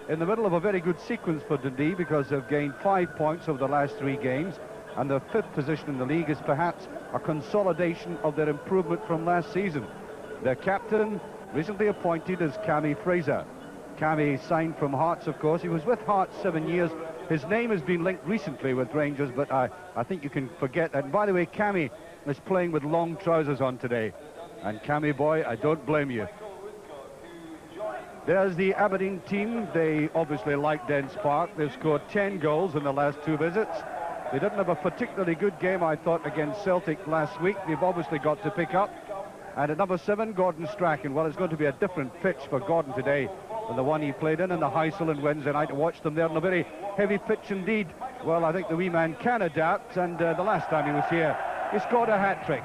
in the middle of a very good sequence for Dundee, because they've gained 5 points over the last 3 games, and their 5th position in the league is perhaps a consolidation of their improvement from last season. Their captain, recently appointed, is Cammy Fraser. Cammy signed from Hearts, of course. He was with Hearts 7 years. His name has been linked recently with Rangers, but I think you can forget that. And by the way, Cammy is playing with long trousers on today. And Cammy boy, I don't blame you. There's the Aberdeen team. They obviously like Dens Park. They've scored 10 goals in the last 2 visits. They didn't have a particularly good game, I thought, against Celtic last week. They've obviously got to pick up. And at number 7, Gordon Strachan. Well, it's going to be a different pitch for Gordon today than the one he played in the Heysel on Wednesday night. I watched them there on a very heavy pitch indeed. Well, I think the wee man can adapt, and the last time he was here, he scored a hat-trick.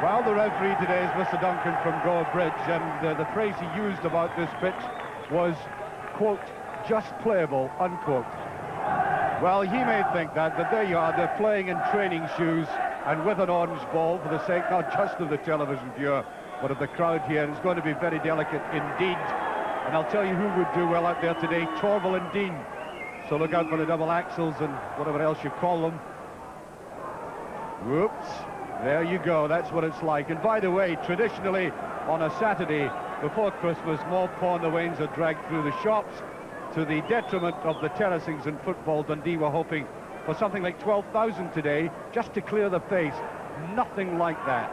Well, the referee today is Mr. Duncan from Goa Bridge, and the phrase he used about this pitch was, quote, just playable, unquote. Well, he may think that, but there you are. They're playing in training shoes and with an orange ball for the sake not just of the television viewer, but of the crowd here. And it's going to be very delicate indeed. And I'll tell you who would do well out there today, Torval and Dean. So look out for the double axles and whatever else you call them. Whoops. There you go. That's what it's like. And by the way, traditionally on a Saturday before Christmas, more pawn the wains are dragged through the shops. To the detriment of the terracings in football, Dundee were hoping for something like 12,000 today, just to clear the face. Nothing like that.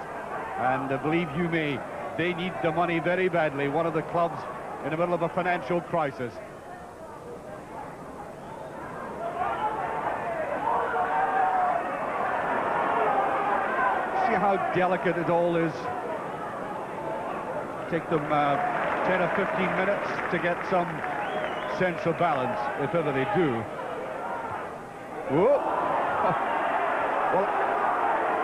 And believe you me, they need the money very badly. One of the clubs in the middle of a financial crisis. See how delicate it all is. Take them 10 or 15 minutes to get some sense of balance, if ever they do. Whoa. Well,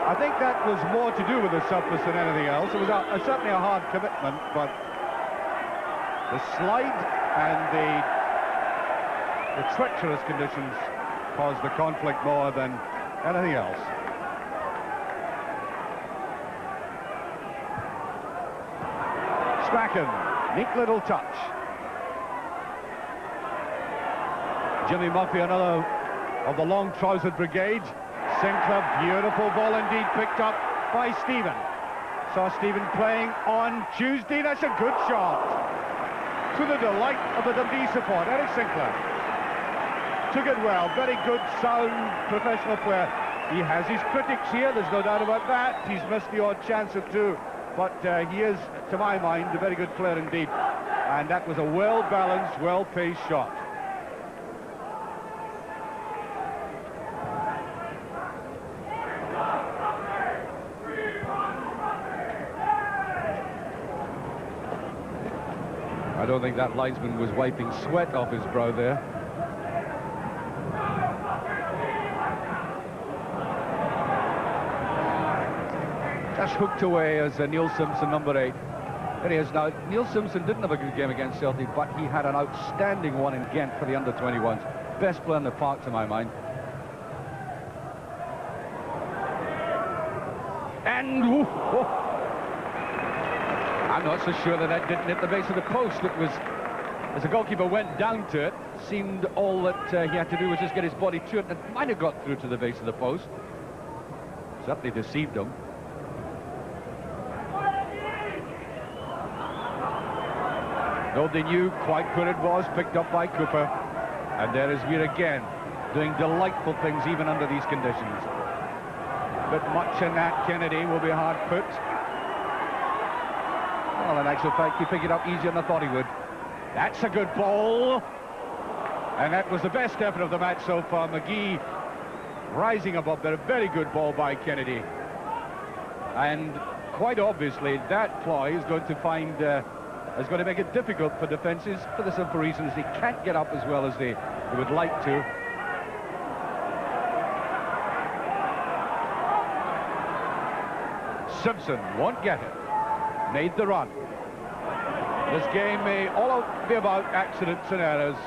I think that was more to do with the surface than anything else. It was certainly a hard commitment, but the slide and the treacherous conditions caused the conflict more than anything else. Strachan, neat little touch. Jimmy Murphy, another of the long-trousered brigade. Sinclair, beautiful ball indeed, picked up by Stephen. Saw Stephen playing on Tuesday. That's a good shot. To the delight of the Dundee support. Eric Sinclair took it well. Very good, sound, professional player. He has his critics here, there's no doubt about that. He's missed the odd chance or two, but he is, to my mind, a very good player indeed. And that was a well-balanced, well-paced shot. I don't think that linesman was wiping sweat off his brow there. Just hooked away as Neil Simpson, number 8. There he is now. Neil Simpson didn't have a good game against Celtic, but he had an outstanding one in Ghent for the under-21s. Best player in the park, to my mind. And I'm not so sure that didn't hit the base of the post. It was, as the goalkeeper went down to it, seemed all that he had to do was just get his body to it, and it might have got through to the base of the post. Certainly deceived him. Nobody knew quite where it was, picked up by Cooper. And there is Weir again, doing delightful things even under these conditions. But much in that Kennedy will be hard put. Well, in actual fact, he picked it up easier than I thought he would. That's a good ball. And that was the best effort of the match so far. McGee rising above there. A very good ball by Kennedy. And quite obviously, that ploy is going to find... is going to make it difficult for defences for the simple reasons they can't get up as well as they would like to. Simpson won't get it. Made the run. This game may all be about accidents and errors.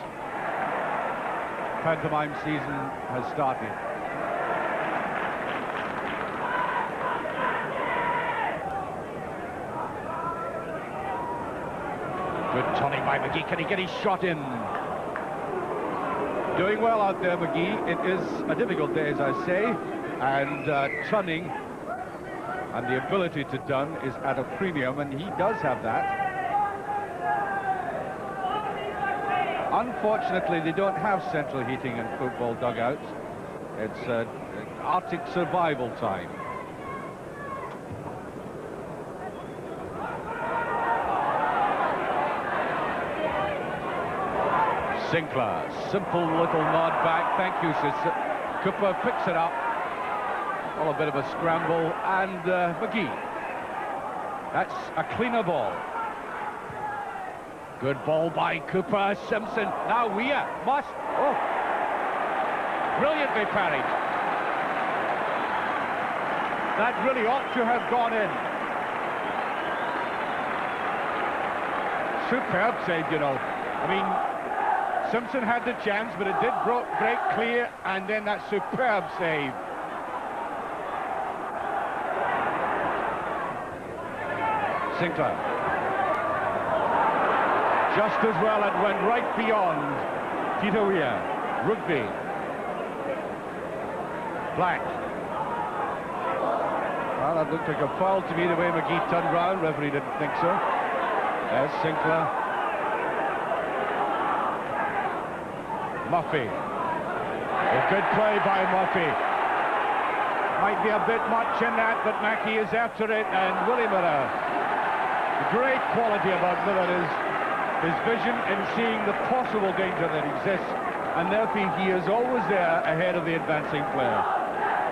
Pantomime season has started. Good turning by McGee. Can he get his shot in? Doing well out there, McGee. It is a difficult day, as I say, and turning and the ability to done is at a premium, and he does have that. Unfortunately, they don't have central heating in football dugouts. It's Arctic survival time. Sinclair, simple little nod back. Thank you, Cooper picks it up. Oh, a bit of a scramble, and McGee. That's a cleaner ball. Good ball by Cooper. Simpson. Now Weir must. Oh, brilliantly parried. That really ought to have gone in. Superb save, you know. I mean, Simpson had the chance, but it did break clear, and then that superb save. Sinclair. Just as well, it went right beyond Peter Weir. Rugby. Black. Well, that looked like a foul to me the way McGee turned round. Referee didn't think so. There's Sinclair. Murphy. A good play by Murphy. Might be a bit much in that, but Mackie is after it, and Willie Miller. The great quality about Miller is his vision in seeing the possible danger that exists, and therefore he is always there ahead of the advancing player.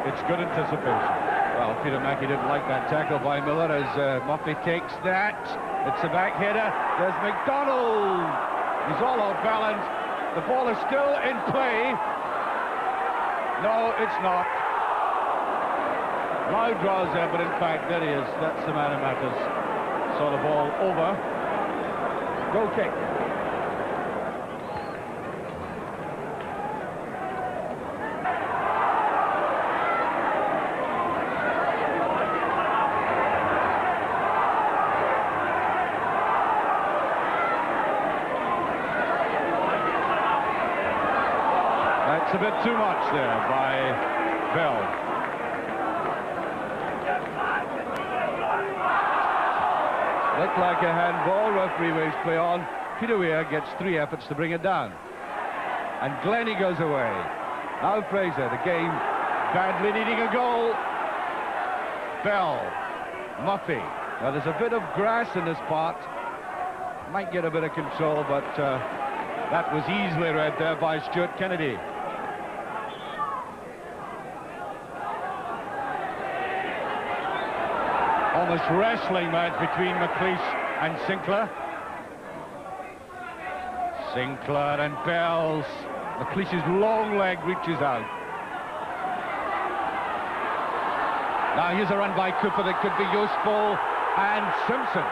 It's good anticipation. Well, Peter Mackie didn't like that tackle by Miller as Murphy takes that. It's a back header. There's McDonald. He's all out balance. The ball is still in play. No, it's not. Loud draws there, but in fact, there he is. That's the man who matters. Saw the ball over. Goal kick. That's a bit too much there by Bell. Looked like a handball. Referee waves play on. Peter Weir gets 3 efforts to bring it down. And Glennie goes away. Now Fraser, the game badly needing a goal. Bell. Murphy. Now there's a bit of grass in this part. Might get a bit of control, but that was easily read there by Stuart Kennedy. Almost wrestling match between McLeish and Sinclair. Sinclair and Bells. McLeish's long leg reaches out. Now here's a run by Cooper that could be useful. And Simpson.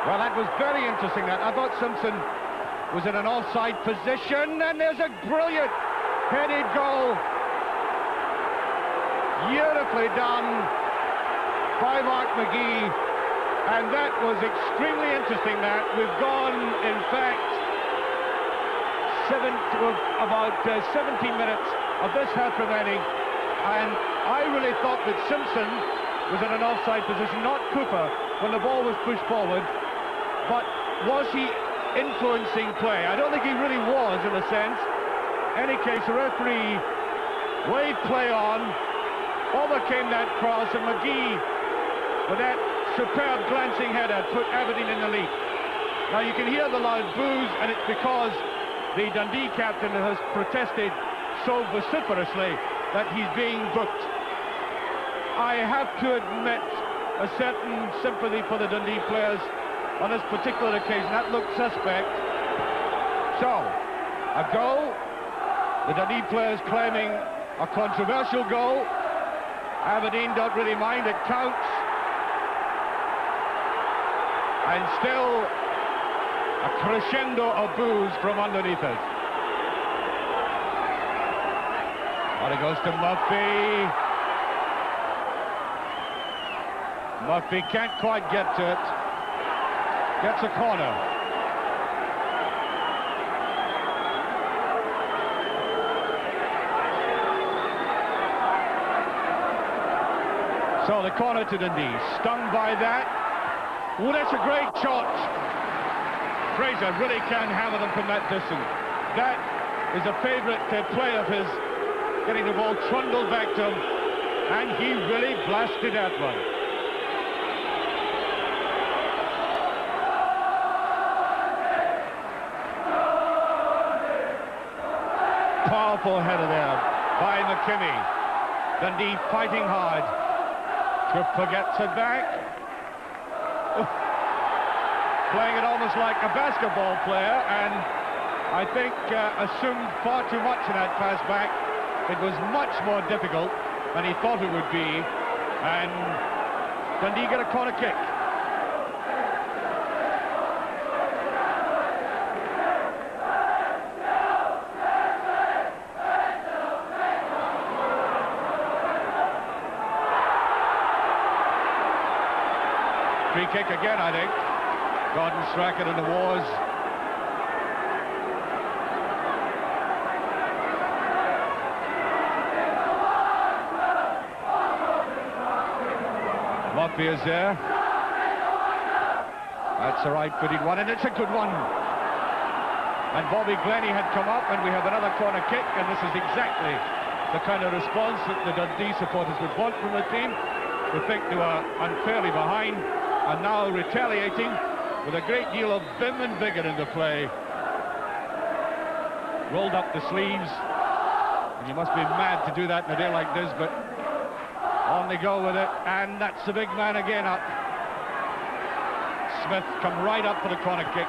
Well, that was very interesting. That I thought Simpson was in an offside position, and there's a brilliant headed goal. Beautifully done by Mark McGee, and that was extremely interesting. That we've gone, in fact, about 17 minutes of this half remaining, and I really thought that Simpson was in an offside position, not Cooper, when the ball was pushed forward. But was he influencing play? I don't think he really was, in a sense. In any case, the referee waved play on, overcame that cross, and McGee, with that superb glancing header, put Aberdeen in the lead. Now you can hear the loud boos, and it's because the Dundee captain has protested so vociferously that he's being booked. I have to admit a certain sympathy for the Dundee players on this particular occasion. That looked suspect. So, a goal. The Dundee players claiming a controversial goal. Aberdeen don't really mind, it counts. And still a crescendo of boos from underneath us. Well, it goes to Murphy. Murphy can't quite get to it. Gets a corner. So the corner to Dundee, stung by that. Oh, that's a great shot. Fraser really can hammer them from that distance. That is a favourite play of his, getting the ball trundled back to him, and he really blasted that one. Powerful header there by McKinney. Dundee fighting hard. Cooper gets it back. Oof. Playing it almost like a basketball player, and I think assumed far too much in that pass back. It was much more difficult than he thought it would be, and Dundee get a corner kick. Free kick again, I think. Gordon Strachan in the wars. Murphy is there. That's a right-footed one, and it's a good one. And Bobby Glennie had come up, and we have another corner kick, and this is exactly the kind of response that the Dundee supporters would want from the team, who think they were unfairly behind, and now retaliating with a great deal of vim and vigour in the play. Rolled up the sleeves, and you must be mad to do that in a day like this, but on they go with it, and that's the big man again up. Smith come right up for the corner kick.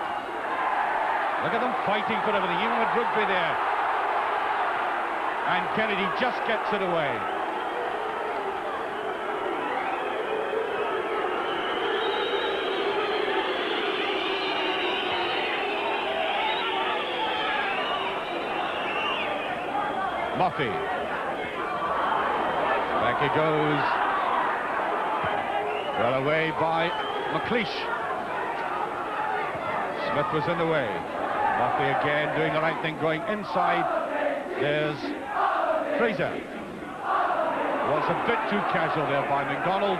Look at them fighting for everything, even with rugby there. And Kennedy just gets it away. Murphy. Back he goes. Well away by McLeish. Smith was in the way. Murphy again doing the right thing, going inside. There's Fraser. Was a bit too casual there by McDonald.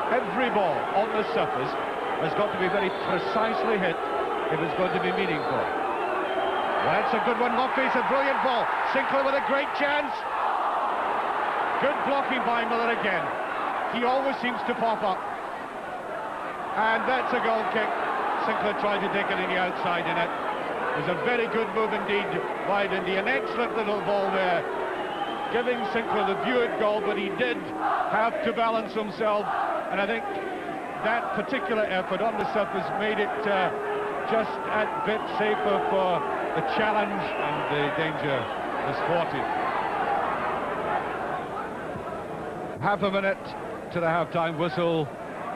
Every ball on the surface has got to be very precisely hit if it's going to be meaningful. Well, that's a good one. Murphy's a brilliant ball. Sinclair with a great chance. Good blocking by Miller again. He always seems to pop up. And that's a goal kick. Sinclair tried to take it in the outside in it. It was a very good move indeed by Dundee. An excellent little ball there, giving Sinclair the view at goal, but he did have to balance himself. And I think that particular effort on the surface made it just a bit safer for the challenge, and the danger is thwarted. Half a minute to the half-time whistle.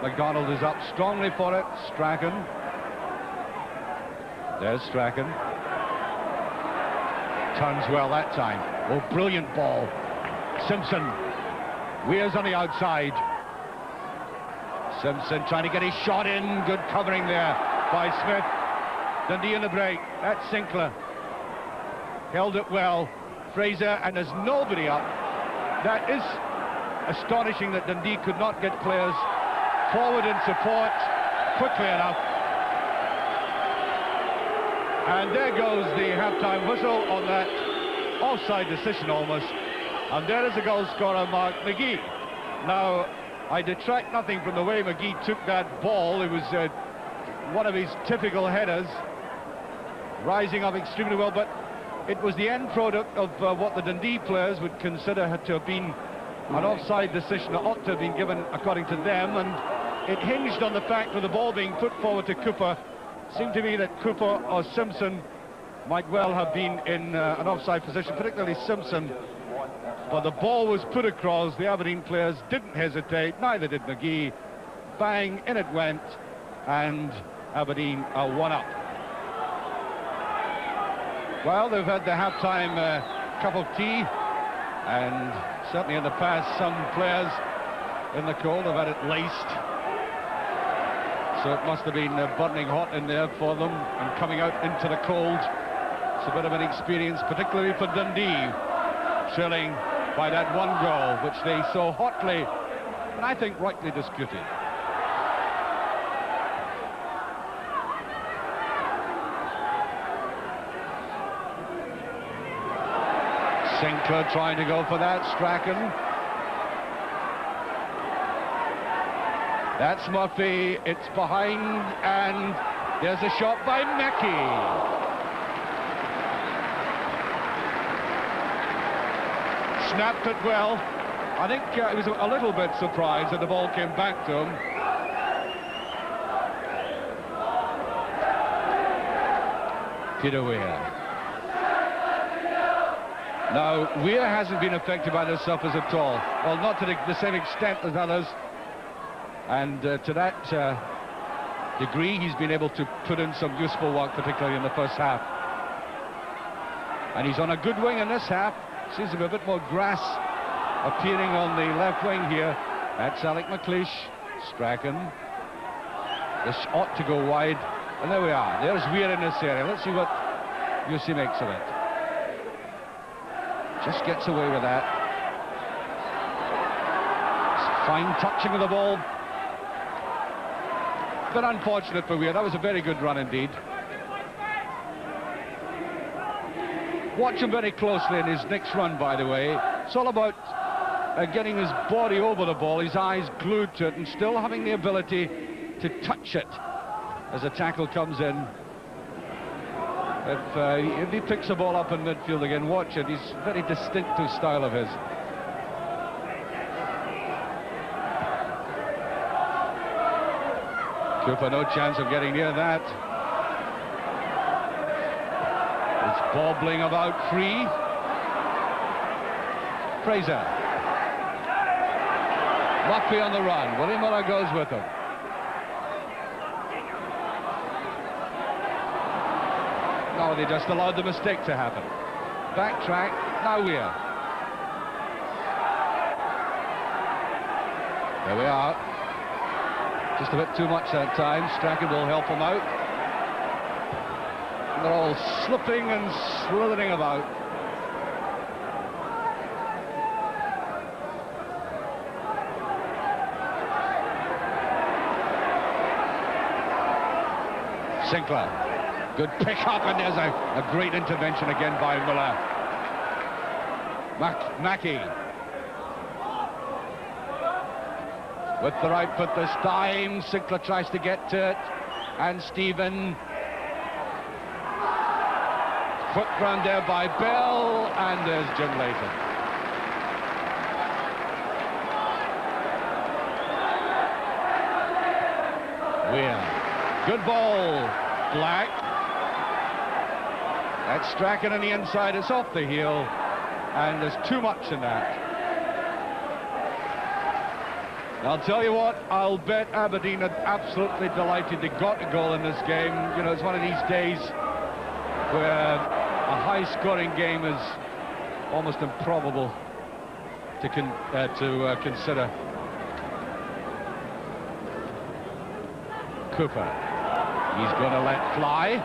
McDonald is up strongly for it. Strachan. There's Strachan. Turns well that time. Oh, brilliant ball. Simpson. Weir's on the outside. Simpson trying to get his shot in. Good covering there by Smith. Dundee in the break. That's Sinclair. Held it well. Fraser, and there's nobody up. That is astonishing that Dundee could not get players forward in support quickly enough. And there goes the half-time whistle on that offside decision almost. And there is the goal scorer, Mark McGee. Now, I detract nothing from the way McGee took that ball. It was one of his typical headers, rising up extremely well, but it was the end product of what the Dundee players would consider had to have been an offside decision that ought to have been given according to them, and it hinged on the fact of the ball being put forward to Cooper. Seemed to me that Cooper or Simpson might well have been in an offside position, particularly Simpson, but the ball was put across. The Aberdeen players didn't hesitate, neither did McGee. Bang, in it went, and Aberdeen are one up. Well, they've had the half-time cup of tea, and certainly in the past some players in the cold have had it laced, so it must have been burning hot in there for them, and coming out into the cold, it's a bit of an experience, particularly for Dundee, trailing by that one goal which they so hotly and I think rightly disputed. Sinclair trying to go for that, Strachan. That's Murphy, it's behind, and there's a shot by Mackey. Snapped it well. I think he was a little bit surprised that the ball came back to him. Peter Weir. Now, Weir hasn't been affected by this surface at all. Well, not to the same extent as others. And to that degree, he's been able to put in some useful work, particularly in the first half. And he's on a good wing in this half. Seems to be a bit more grass appearing on the left wing here. That's Alec McLeish. Strachan. This ought to go wide. And there we are. There's Weir in this area. Let's see what Yussi makes of it. Just gets away with that. Fine touching of the ball. But unfortunate for Weir. That was a very good run indeed. Watch him very closely in his next run, by the way. It's all about getting his body over the ball, his eyes glued to it, and still having the ability to touch it as a tackle comes in. If he picks the ball up in midfield again, watch it. He's a very distinctive style of his. Cooper, no chance of getting near that. It's bobbling about free. Fraser. Murphy on the run. Willie Miller goes with him. No, they just allowed the mistake to happen. Backtrack. Now Weir. There we are. Just a bit too much that time. Strachan will help him out. They're all slipping and slithering about. Sinclair. Good pick up, and there's a great intervention again by Miller. Mackey. With the right foot this time. Sinclair tries to get to it. And Stephen. Foot round there by Bell, and there's Jim Layton. Weir. Good ball, Black. That's Strachan on the inside. It's off the heel, and there's too much in that. I'll tell you what, I'll bet Aberdeen are absolutely delighted they got a goal in this game. You know, it's one of these days where a high-scoring game is almost improbable to consider. Cooper. He's going to let fly.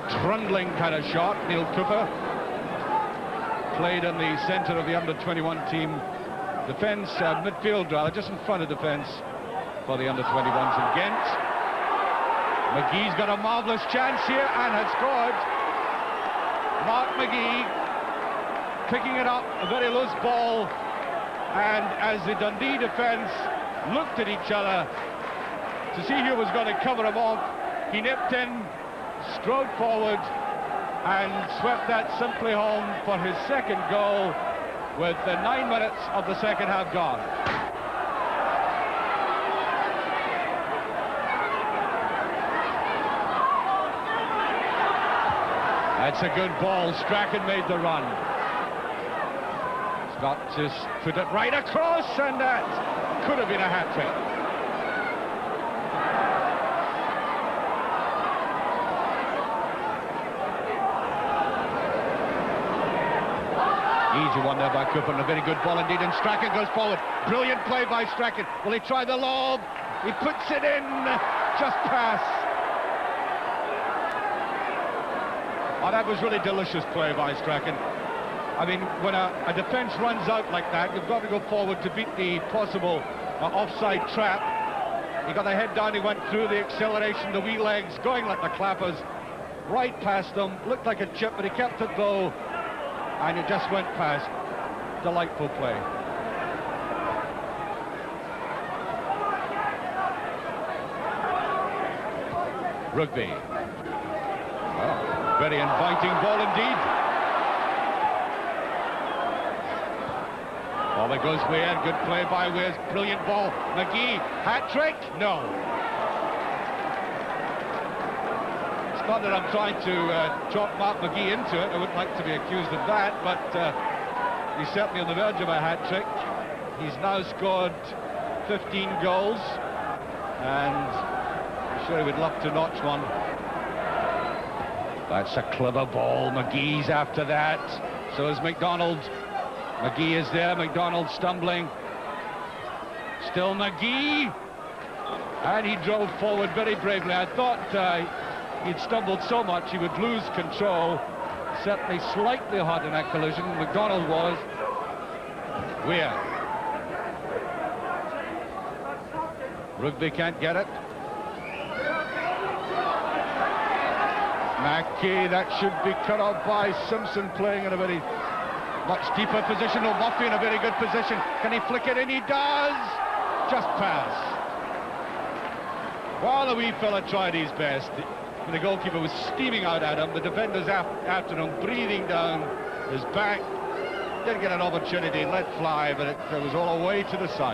Trundling kind of shot, Neil Cooper. Played in the centre of the under-21 team. Defence, midfield rather, just in front of defence for the under-21s in Ghent. McGee's got a marvellous chance here and has scored. Mark McGee picking it up, a very loose ball, and as the Dundee defence looked at each other to see who was going to cover him off, he nipped in, strode forward, and swept that simply home for his second goal with the 9 minutes of the second half gone. That's a good ball. Strachan made the run. Scott just put it right across, and that could have been a hat-trick. Easy one there by Cooper, and a very good ball indeed, and Strachan goes forward. Brilliant play by Strachan. Will he try the lob? He puts it in, just past. Oh, that was really delicious play by Strachan. I mean, when a defence runs out like that, you've got to go forward to beat the possible offside trap. He got the head down, he went through the acceleration, the wee legs, going like the clappers, right past them. Looked like a chip, but he kept it though, and it just went past. Delightful play. Rugby. Well, very inviting ball indeed. Oh, there goes Weir. Good play by Weir. Brilliant ball. McGee. Hat-trick? No. It's not that I'm trying to chop Mark McGee into it. I wouldn't like to be accused of that, but he's certainly on the verge of a hat-trick. He's now scored 15 goals, and I'm sure he would love to notch one. That's a clever ball. McGee's after that. So is McDonald. McGee is there. McDonald stumbling. Still McGee. And he drove forward very bravely. I thought he'd stumbled so much he would lose control. Certainly slightly hot in that collision. McDonald was. Weir. Rugby can't get it. Mackey, that should be cut off by Simpson, playing in a very much deeper position. O'Murphy in a very good position. Can he flick it in? He does! Just pass. Well, the wee fella tried his best. The goalkeeper was steaming out at him. The defenders after him, breathing down his back. Didn't get an opportunity, let fly, but it was all away to the side.